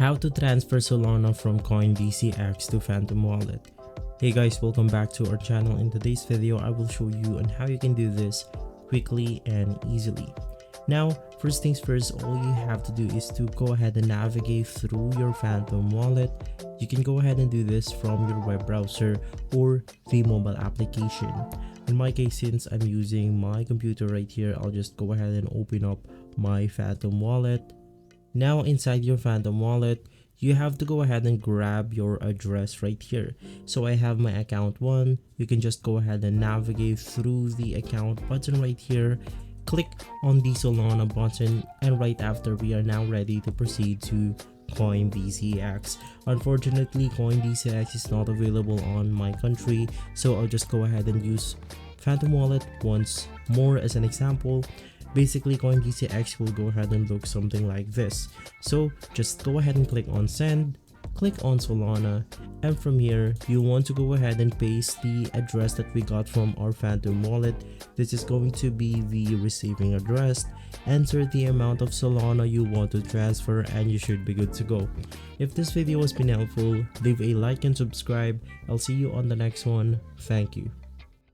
How to transfer Solana from Coindcx to Phantom Wallet. Hey guys, welcome back to our channel. In today's video, I will show you on how you can do this quickly and easily. Now, first things first, all you have to do is to go ahead and navigate through your Phantom Wallet. You can go ahead and do this from your web browser or the mobile application. In my case, since I'm using my computer right here, I'll just go ahead and open up my Phantom Wallet. Now inside your Phantom Wallet, you have to go ahead and grab your address right here. So I have my account 1. You can just go ahead and navigate through the account button right here. Click on the Solana button, and right after, we are now ready to proceed to Coindcx. Unfortunately, Coindcx is not available on my country, so I'll just go ahead and use Phantom Wallet once more as an example. Basically, Coindcx will go ahead and look something like this. So just go ahead and click on send, click on Solana, and from here you want to go ahead and paste the address that we got from our Phantom Wallet. This is going to be the receiving address. Enter the amount of Solana you want to transfer, and you should be good to go. If this video has been helpful, leave a like and subscribe. I'll see you on the next one. Thank you.